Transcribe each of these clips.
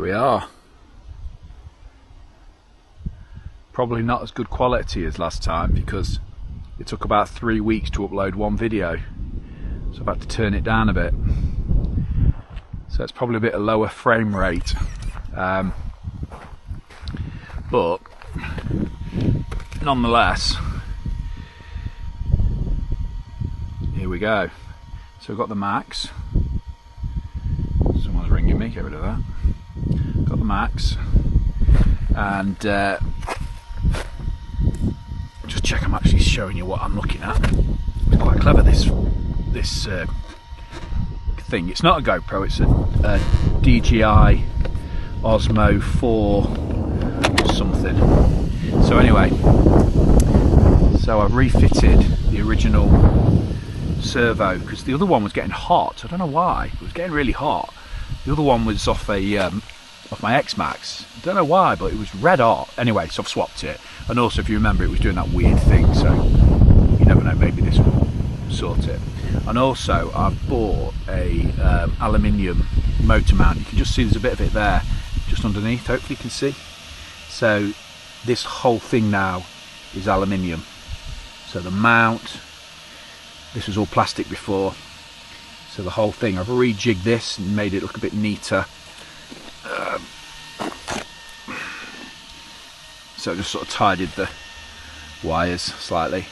we are. Probably not as good quality as last time because it took about 3 weeks to upload one video, so I've had to turn it down a bit. So it's probably a bit of lower frame rate, but nonetheless, here we go. So we've got the Max. Someone's ringing me, get rid of that. Got the Max, and just check I'm actually showing you what I'm looking at. It's quite clever, this thing. It's not a GoPro, it's a DJI Osmo 4 something. So anyway, so I've refitted the original servo because the other one was getting hot. I don't know why, it was getting really hot. The other one was off my X Max. I don't know why, but it was red hot. Anyway, so I've swapped it. And also, if you remember, it was doing that weird thing, so you never know, maybe this will sort it. And also, I've bought a aluminium motor mount. You can just see there's a bit of it there, just underneath, hopefully you can see. So this whole thing now is aluminium. So the mount, this was all plastic before. So the whole thing, I've rejigged this and made it look a bit neater. So I just sort of tidied the wires slightly.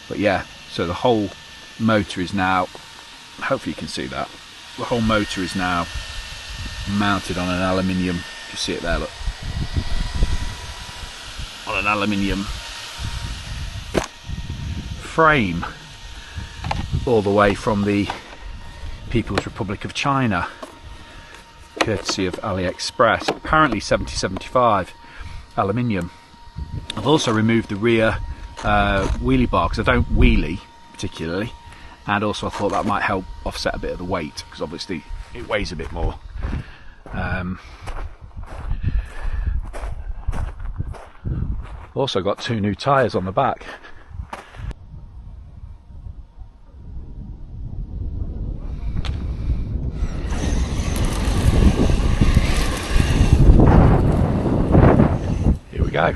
But yeah, so the whole motor is now, hopefully you can see that, the whole motor is now mounted on an aluminium, you see it there, look, on an aluminium frame, all the way from the People's Republic of China, courtesy of Aliexpress. Apparently 70-75 aluminium. I've also removed the rear wheelie bar because I don't wheelie particularly, and also I thought that might help offset a bit of the weight because obviously it weighs a bit more. Also got 2 new tyres on the back. Here we go.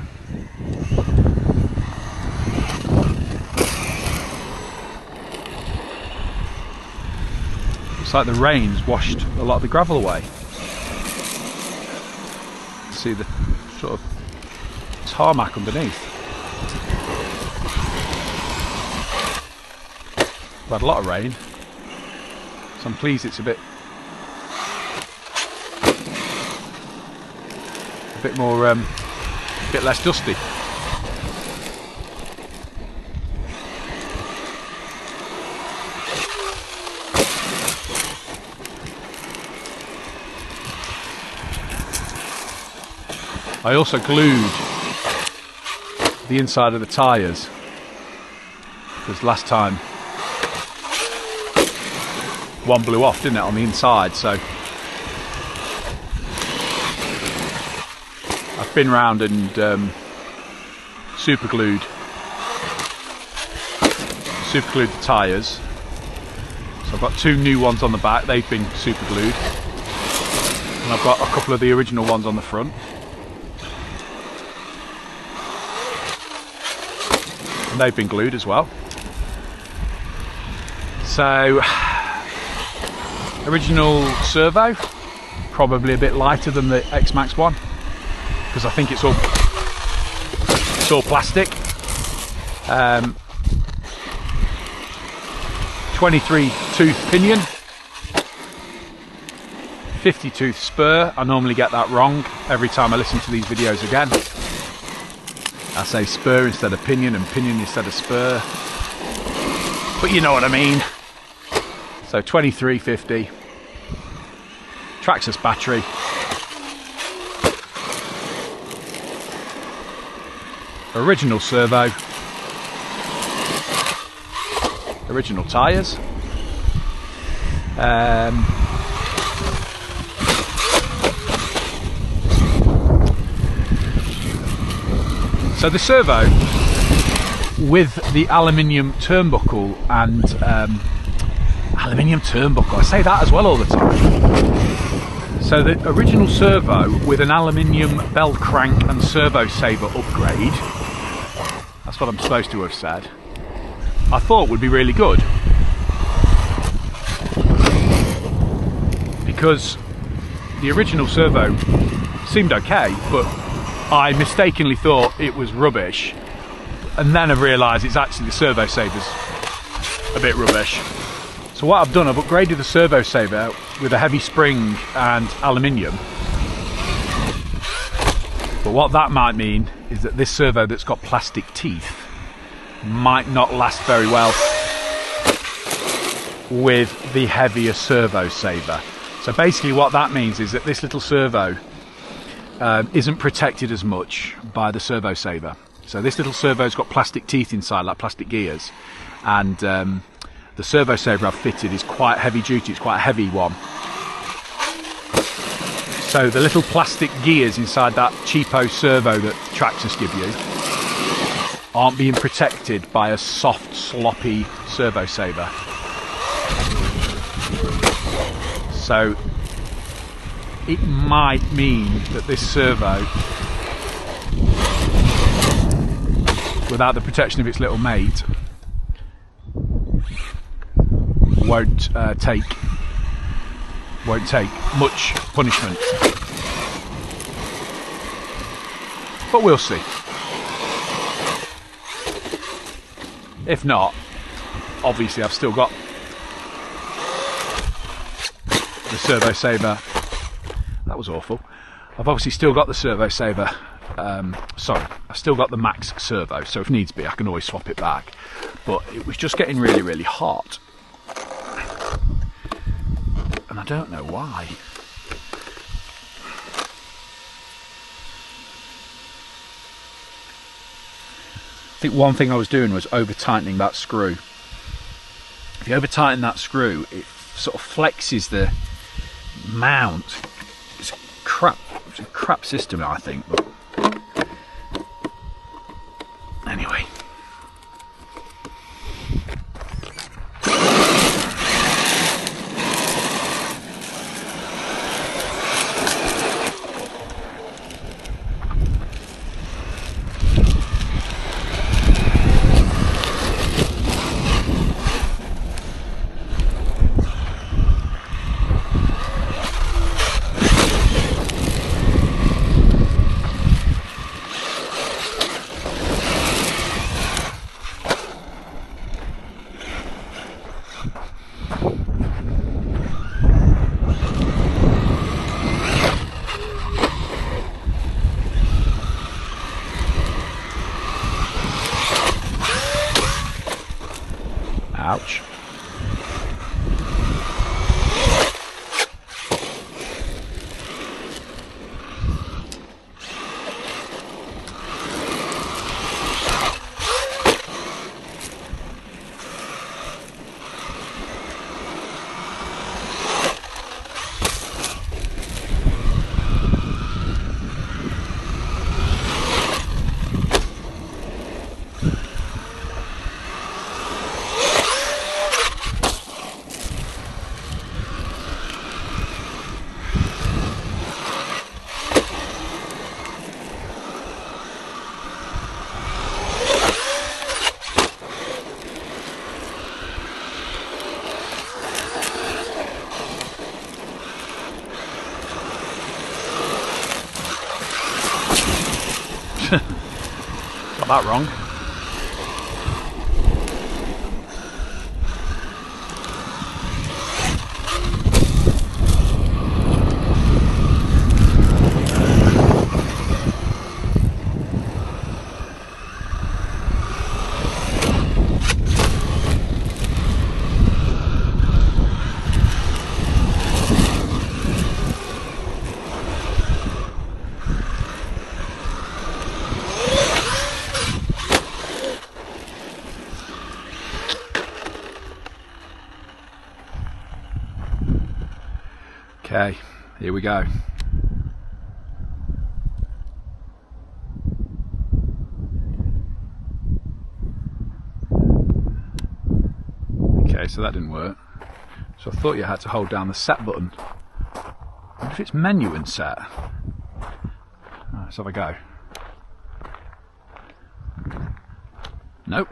It's like the rain's washed a lot of the gravel away. See the sort of tarmac underneath. We've had a lot of rain, so I'm pleased it's a bit more, a bit less dusty. I also glued the inside of the tyres because last time one blew off, didn't it, on the inside, so I've been round and super glued the tyres. So I've got 2 new ones on the back, they've been super glued, and I've got a couple of the original ones on the front. And they've been glued as well. So, original servo, probably a bit lighter than the X Max one, because I think it's all plastic. 23 tooth pinion, 50 tooth spur. I normally get that wrong every time I listen to these videos again. I say spur instead of pinion and pinion instead of spur, but you know what I mean. So 2350, TRAXXAS battery, original servo, original tyres, so the servo with the aluminium turnbuckle and aluminium turnbuckle, I say that as well all the time. So the original servo with an aluminium bell crank and servo saver upgrade, that's what I'm supposed to have said, I thought would be really good. Because the original servo seemed okay, but I mistakenly thought it was rubbish, and then I've realised it's actually the servo saver's a bit rubbish. So what I've done, I've upgraded the servo saver with a heavy spring and aluminium. But what that might mean is that this servo that's got plastic teeth might not last very well with the heavier servo saver. So basically what that means is that this little servo isn't protected as much by the servo saver. So this little servo's got plastic teeth inside, like plastic gears, and the servo saver I've fitted is quite heavy duty, it's quite a heavy one. So the little plastic gears inside that cheapo servo that TRAXXAS give you aren't being protected by a soft, sloppy servo saver. So it might mean that this servo, without the protection of its little mate, won't take much punishment. But we'll see. If not, obviously I've still got the servo saver. That was awful. I've obviously still got the servo saver. Sorry, I've still got the Maxx servo, so if needs be I can always swap it back. But it was just getting really, really hot. And I don't know why. I think one thing I was doing was over tightening that screw. If you over tighten that screw, it sort of flexes the mount. It's a crap system, I think, but anyway. Ouch. Got that wrong. Okay, here we go. Okay, so that didn't work. So I thought you had to hold down the set button I wonder if it's menu and set. Let's have a go. Nope.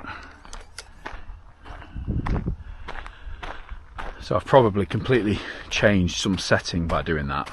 So I've probably completely changed some setting by doing that.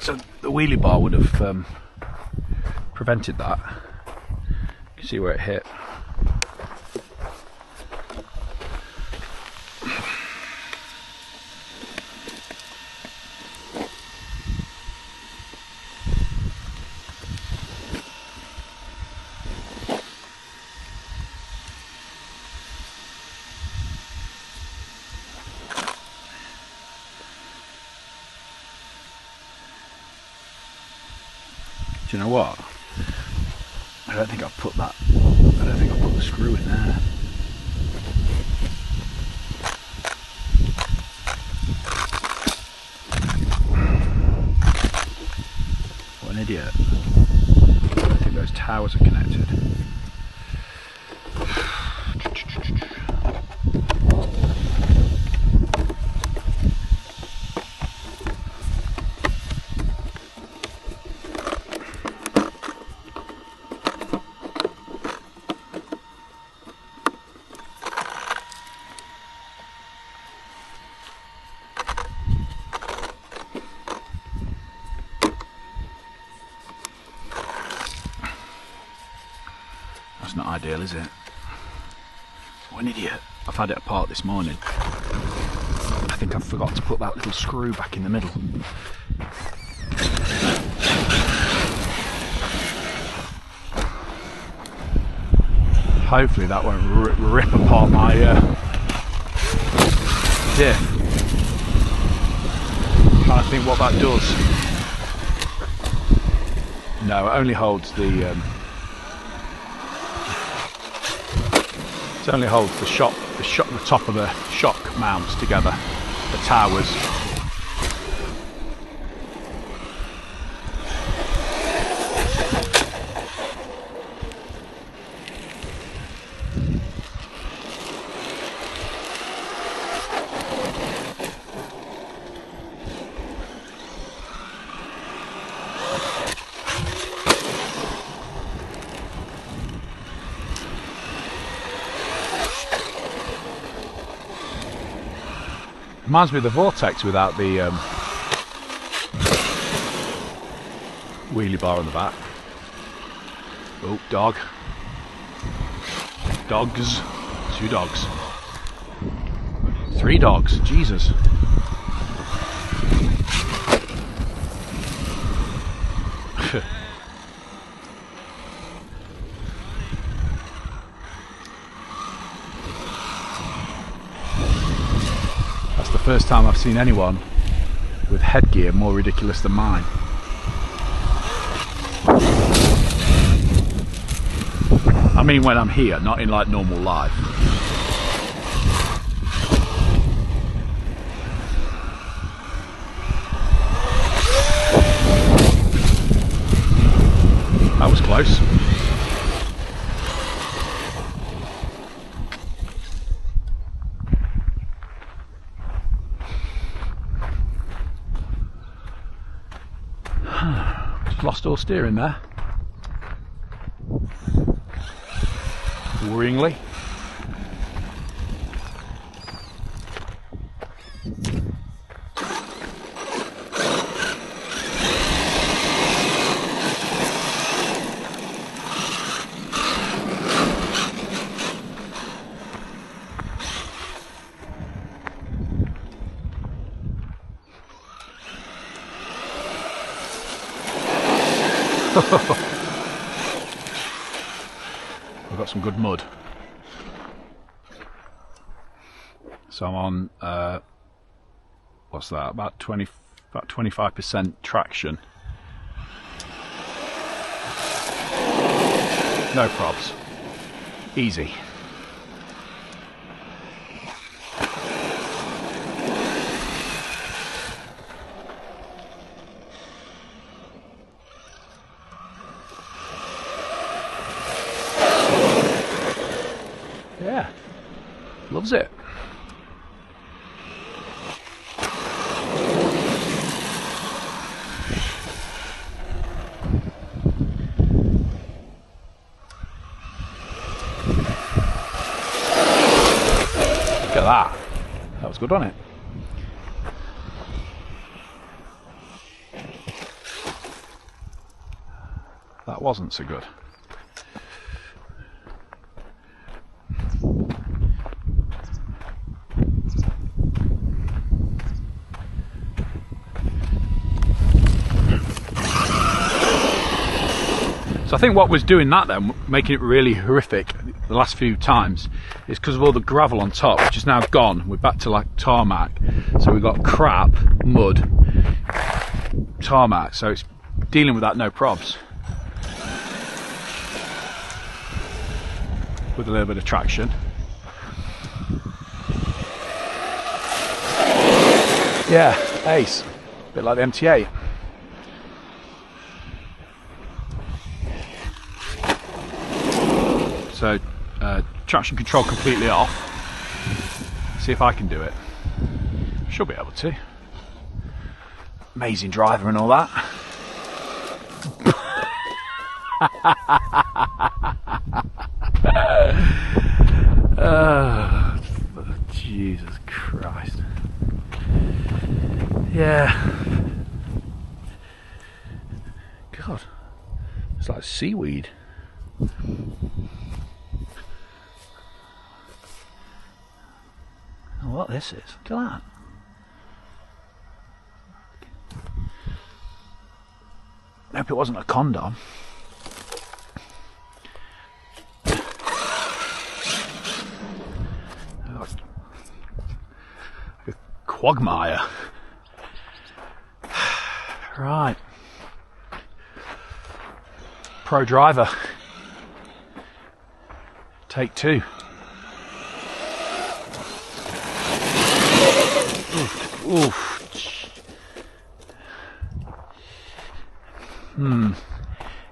So the wheelie bar would have prevented that. You can see where it hit. Do you know what? I don't think I've put that. I don't think I've put the screw in there. What an idiot. I think those towers are connected. That's not ideal, is it? What an idiot. I've had it apart this morning. I think I forgot to put that little screw back in the middle. Hopefully that won't rip apart my diff. I'm trying to think what that does. No, it only holds the it only holds the top of the shock mounts together, the towers. Reminds me of the Vortex without the wheelie bar on the back. Oh, dog. Dogs. 2 dogs. 3 dogs. Jesus. First time I've seen anyone with headgear more ridiculous than mine. I mean when I'm here, not in like normal life. That was close. Lost all steering there. Worryingly. We've got some good mud. So I'm on, what's that? About 25% traction. No probs. Easy. Yeah, loves it. Look at that. That was good, wasn't it? That wasn't so good. So I think what was doing that then, making it really horrific the last few times, is because of all the gravel on top, which is now gone. We're back to like tarmac. So we've got crap, mud, tarmac. So it's dealing with that no probs. With a little bit of traction. Yeah, ace. Bit like the MT8. So traction control completely off. See if I can do it. Should be able to. Amazing driver and all that. Oh, Jesus Christ. Yeah. God. It's like seaweed. What this is. Look at that. I hope it wasn't a condom. A quagmire. Right. Pro driver. Take two. Oof.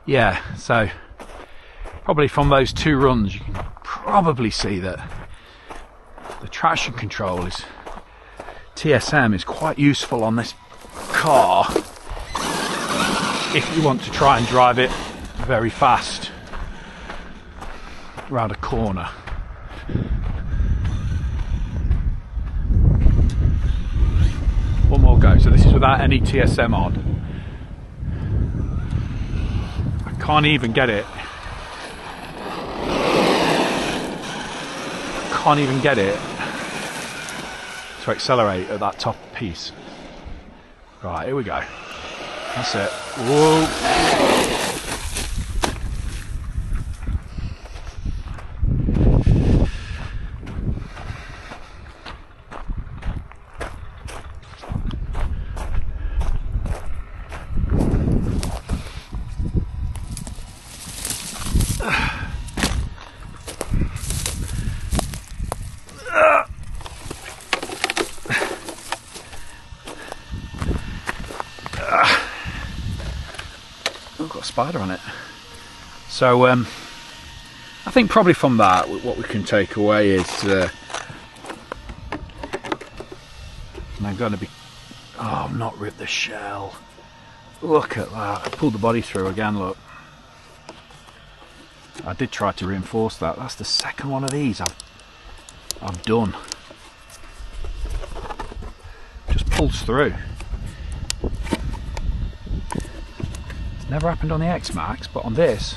Yeah, so probably from those two runs you can probably see that the traction control is TSM is quite useful on this car if you want to try and drive it very fast around a corner. One more go. So this is without any TSM on. I can't even get it. Can't even get it to accelerate at that top piece. Right, here we go. That's it. Whoa. Got a spider on it. So I think probably from that what we can take away is I'm going to be I've not ripped the shell. Look at that. I pulled the body through again. Look, I did try to reinforce that. That's the second one of these I've done. Just pulls through. Never happened on the X Max, but on this,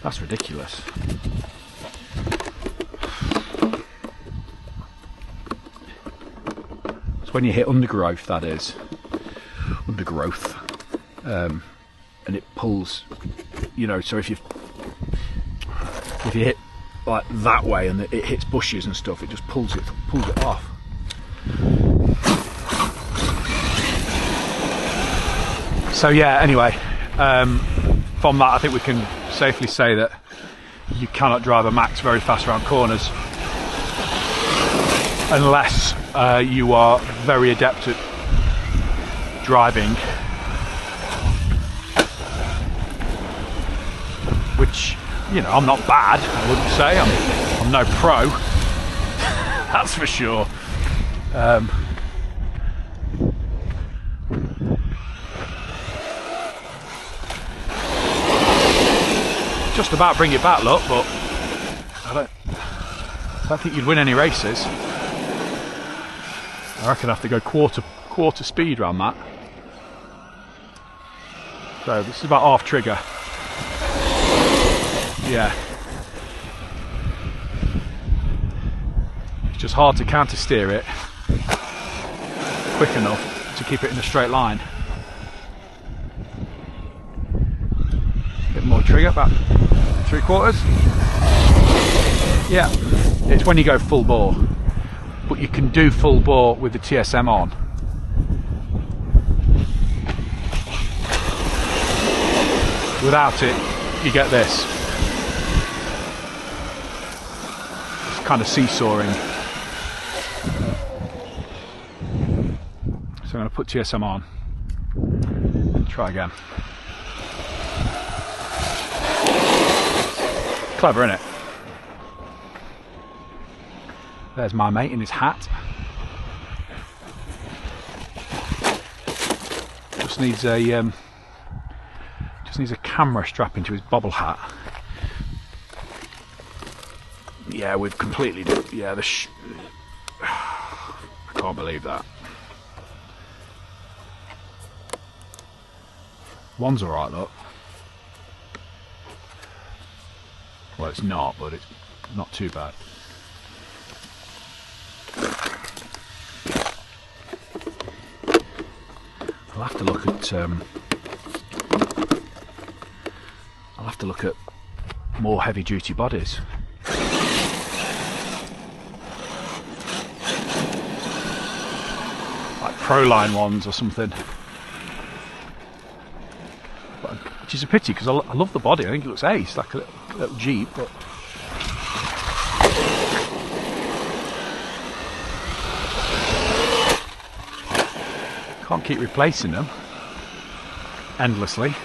that's ridiculous. It's when you hit undergrowth, that is. Undergrowth. And it pulls, you know, so if you hit like that way and it hits bushes and stuff, it just pulls it off. So yeah, anyway, from that I think we can safely say that you cannot drive a Maxx very fast around corners unless you are very adept at driving, which, you know, I'm not bad, I wouldn't say. I'm no pro, that's for sure. Just about bring it back, look, but I don't think you'd win any races. I reckon I have to go quarter speed around that. So this is about half trigger. Yeah. It's just hard to counter steer it quick enough to keep it in a straight line. Bit more trigger, about 3/4. Yeah, it's when you go full bore, but you can do full bore with the TSM on. Without it, you get this. It's kind of seesawing. So I'm going to put TSM on. Try again. Clever, isn't it? There's my mate in his hat. Just needs a camera strap into his bobble hat. Yeah, we've completely yeah, I can't believe that. One's alright, look. Well, it's not, but it's not too bad. I'll have to look at more heavy duty bodies. Like Proline ones or something. Which is a pity because I love the body. I think it looks ace, like a little Jeep, but can't keep replacing them endlessly.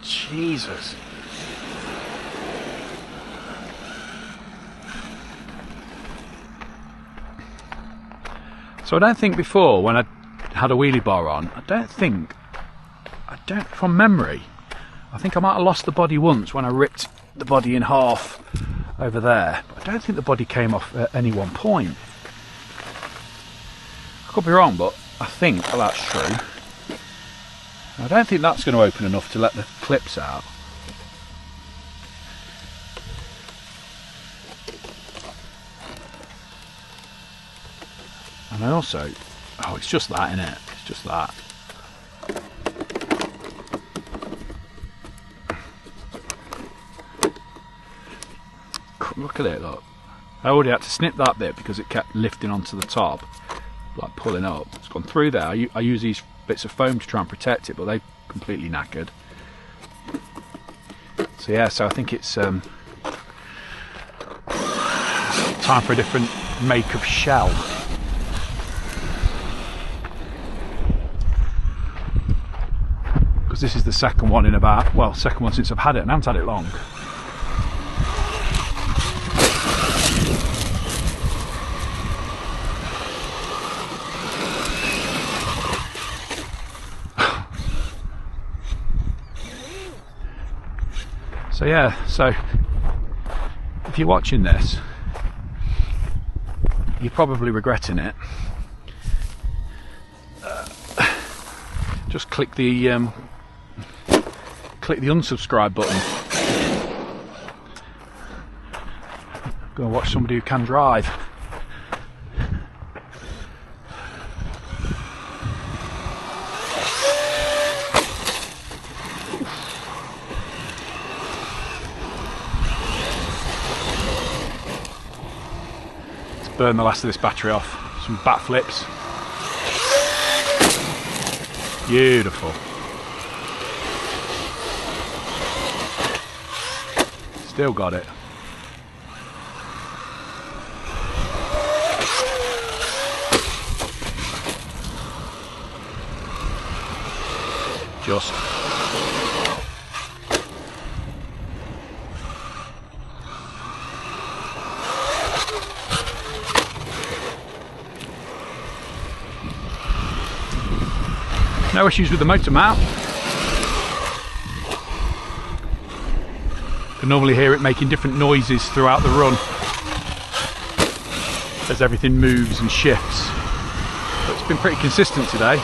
Jesus. So I don't think before, when I had a wheelie bar on, I don't, from memory, I think I might have lost the body once when I ripped the body in half over there. But I don't think the body came off at any one point. I could be wrong, but I think that's true. I don't think that's going to open enough to let the clips out. And I also, oh, it's just that, innit? It's just that. Look at it, look. I already had to snip that bit because it kept lifting onto the top, like pulling up. It's gone through there. I use these bits of foam to try and protect it, but they're completely knackered. So yeah, so I think it's time for a different make of shell. because this is the second one in about, well, second one since I've had it, and I haven't had it long. So yeah, so if you're watching this, you're probably regretting it. Just click the unsubscribe button. Go and watch somebody who can drive. Let's burn the last of this battery off. Some bat flips. Beautiful. Still got it. Just. No issues with the motor mount. You can normally hear it making different noises throughout the run as everything moves and shifts. But it's been pretty consistent today.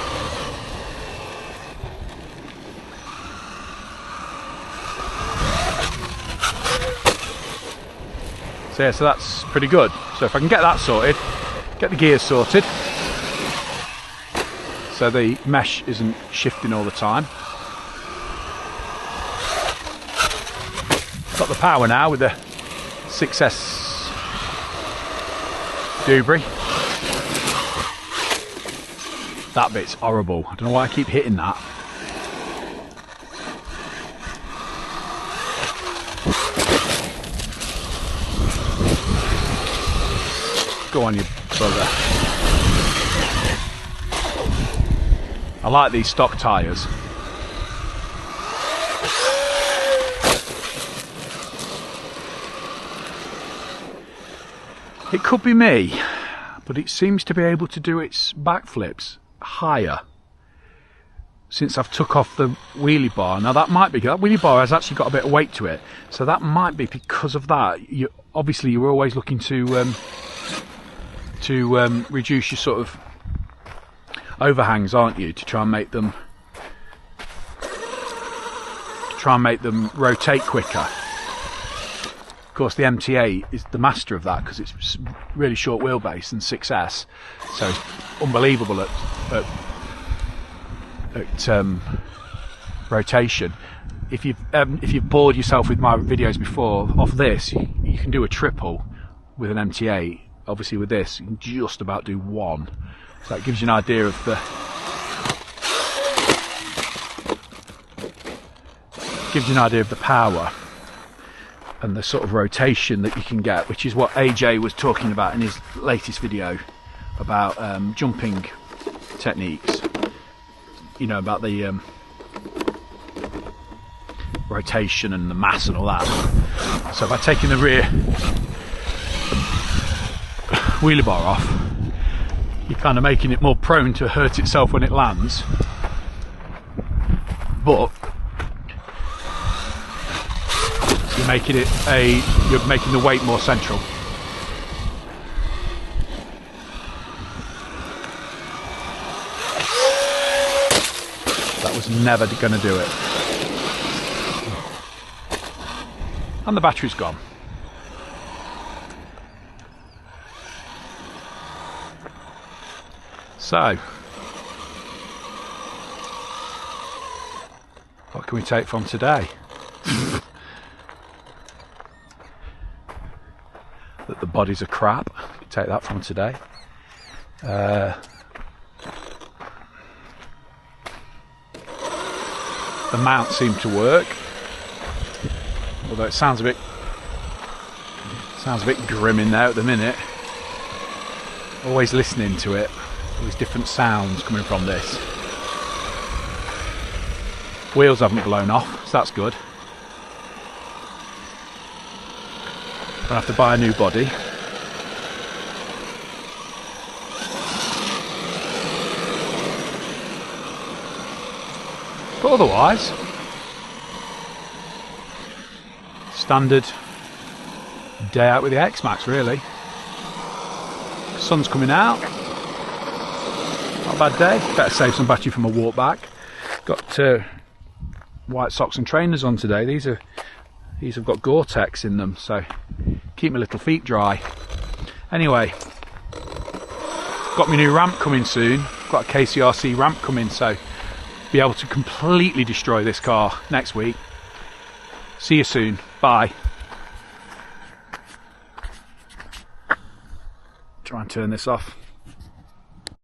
So yeah, so that's pretty good. So if I can get that sorted, get the gears sorted, so the mesh isn't shifting all the time. Got the power now with the 6S Dubry. That bit's horrible. I don't know why I keep hitting that. Go on, you bugger. I like these stock tyres. It could be me, but it seems to be able to do its backflips higher since I've took off the wheelie bar. Now that might be, that wheelie bar has actually got a bit of weight to it, so that might be because of that. Obviously you were always looking to reduce your sort of overhangs, aren't you, to try and make them rotate quicker. Of course the MT8 is the master of that because it's really short wheelbase and 6S, so it's unbelievable at rotation. If you've bored yourself with my videos before off this, you can do a triple with an MT8. Obviously with this you can just about do one. So that gives you an idea of the power and the sort of rotation that you can get, which is what AJ was talking about in his latest video about jumping techniques. You know, about the rotation and the mass and all that. So by taking the rear wheelie bar off, you're kind of making it more prone to hurt itself when it lands, but you're making the weight more central. That was never going to do it. And the battery's gone. So, what can we take from today? That the bodies are crap. We can take that from today. The mount seemed to work, although it sounds a bit grim in there at the minute. Always listening to it. All these different sounds coming from this. Wheels haven't blown off, so that's good. I'll have to buy a new body. But otherwise, standard day out with the X-Maxx really. Sun's coming out. Not a bad day. Better save some battery for my walk back. Got white socks and trainers on today. These have got Gore-Tex in them, so keep my little feet dry. Anyway, got my new ramp coming soon. Got a KCRC ramp coming, so be able to completely destroy this car next week. See you soon. Bye. Try and turn this off.